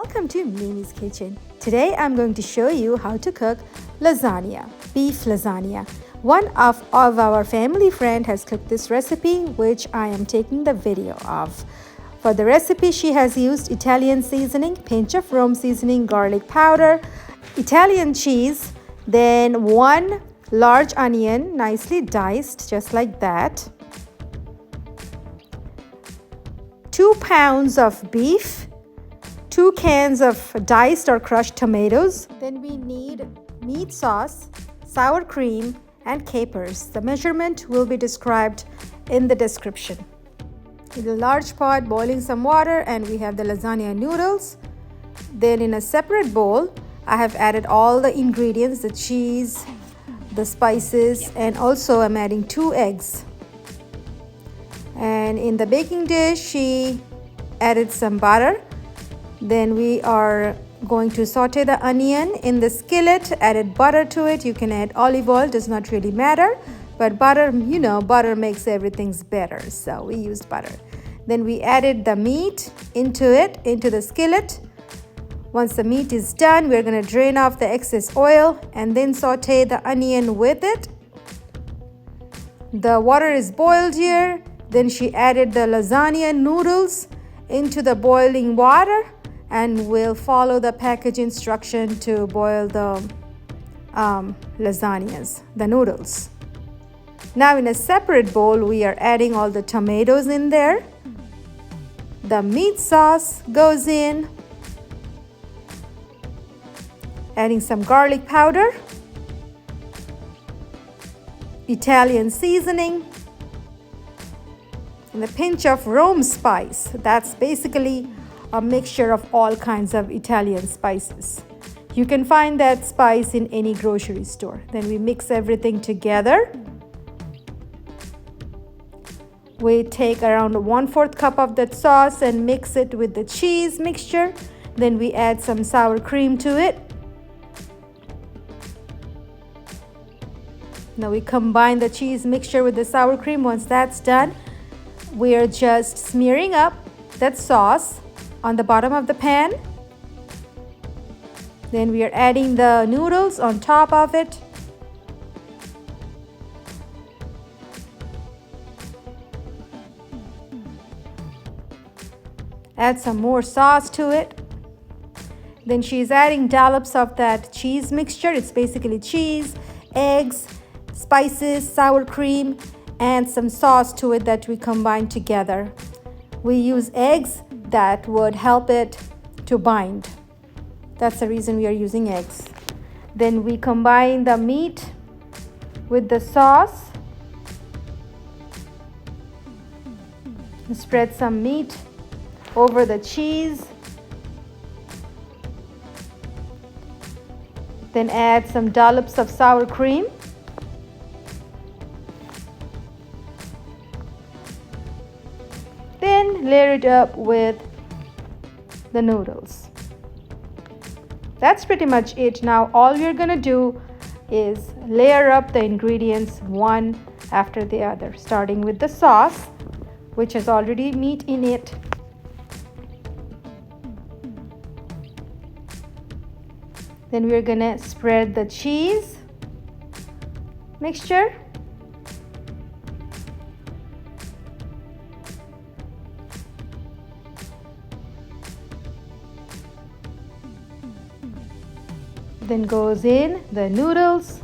Welcome to Mimi's Kitchen. Today I'm going to show you how to cook lasagna, beef lasagna. One of our family friend has cooked this recipe, which I am taking the video of. For the recipe, she has used Italian seasoning, pinch of Rome seasoning, garlic powder, Italian cheese, then 1 large onion, nicely diced, just like that. 2 pounds of beef, 2 cans of diced or crushed tomatoes. Then we need meat sauce, sour cream, and capers. The measurement will be described in the description. In a large pot, boiling some water, and we have the lasagna noodles. Then in a separate bowl, I have added all the ingredients, the cheese, the spices, and also I'm adding 2 eggs. And in the baking dish, she added some butter. Then we are going to saute the onion in the skillet, added butter to it. You can add olive oil, does not really matter. But butter, butter makes everything better. So we used butter. Then we added the meat into the skillet. Once the meat is done, we're going to drain off the excess oil and then saute the onion with it. The water is boiled here. Then she added the lasagna noodles into the boiling water, and we'll follow the package instruction to boil the lasagnas, the noodles. Now in a separate bowl, we are adding all the tomatoes in there. The meat sauce goes in. Adding some garlic powder. Italian seasoning. And a pinch of Rome spice. That's basically a mixture of all kinds of Italian spices. You can find that spice in any grocery store. Then we mix everything together. We take around 1/4 cup of that sauce and mix it with the cheese mixture. Then we add some sour cream to it. Now we combine the cheese mixture with the sour cream. Once that's done, we are just smearing up that sauce on the bottom of the pan. Then we are adding the noodles on top of it. Add some more sauce to it. Then she's adding dollops of that cheese mixture. It's basically cheese, eggs, spices, sour cream, and some sauce to it that we combine together. We use eggs that would help it to bind. That's the reason we are using eggs. Then we combine the meat with the sauce. Spread some meat over the cheese. Then add some dollops of sour cream. Then layer it up with the noodles. That's pretty much it. Now all you're gonna do is layer up the ingredients one after the other, starting with the sauce, which has already meat in it. Then we're gonna spread the cheese mixture. Then goes in the noodles.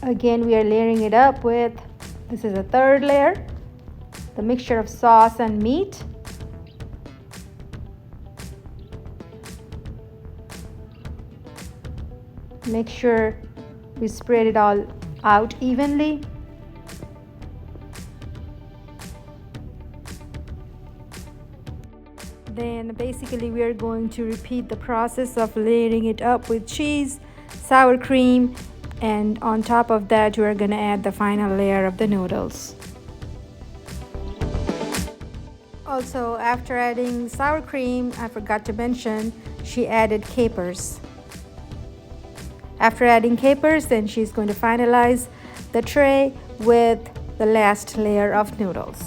Again, we are layering it up with, this is a 3rd layer, the mixture of sauce and meat. Make sure we spread it all out evenly. Then basically we are going to repeat the process of layering it up with cheese, sour cream, and on top of that we're going to add the final layer of the noodles. Also, after adding sour cream, I forgot to mention, she added capers. After adding capers, then she's going to finalize the tray with the last layer of noodles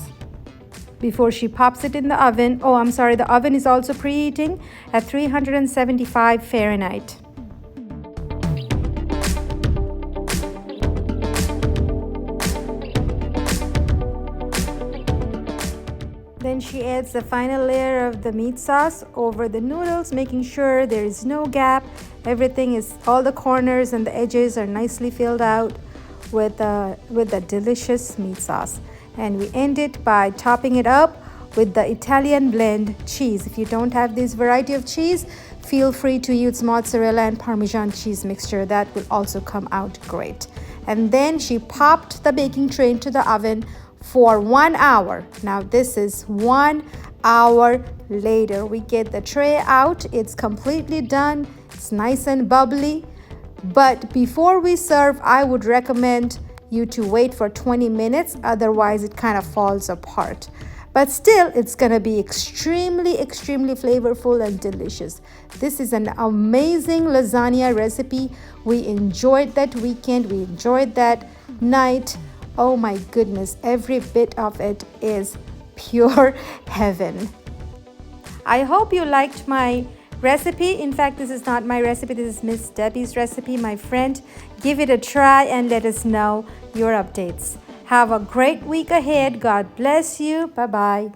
before she pops it in the oven. Oh, I'm sorry, the oven is also preheating at 375 Fahrenheit. Then she adds the final layer of the meat sauce over the noodles, making sure there is no gap. Everything is, all the corners and the edges are nicely filled out with the delicious meat sauce. And we end it by topping it up with the Italian blend cheese. If you don't have this variety of cheese, feel free to use mozzarella and Parmesan cheese mixture. That will also come out great. And then she popped the baking tray into the oven for 1 hour. Now this is 1 hour later. We get the tray out. It's completely done. It's nice and bubbly. But before we serve, I would recommend you to wait for 20 minutes. Otherwise, it kind of falls apart. But still, it's going to be extremely flavorful and delicious. This is an amazing lasagna recipe. We enjoyed that weekend. We enjoyed that night. Oh my goodness, every bit of it is pure heaven. I hope you liked my recipe. In fact, this is not my recipe. This is Miss Debbie's recipe, my friend. Give it a try and let us know your updates. Have a great week ahead. God bless you. Bye-bye.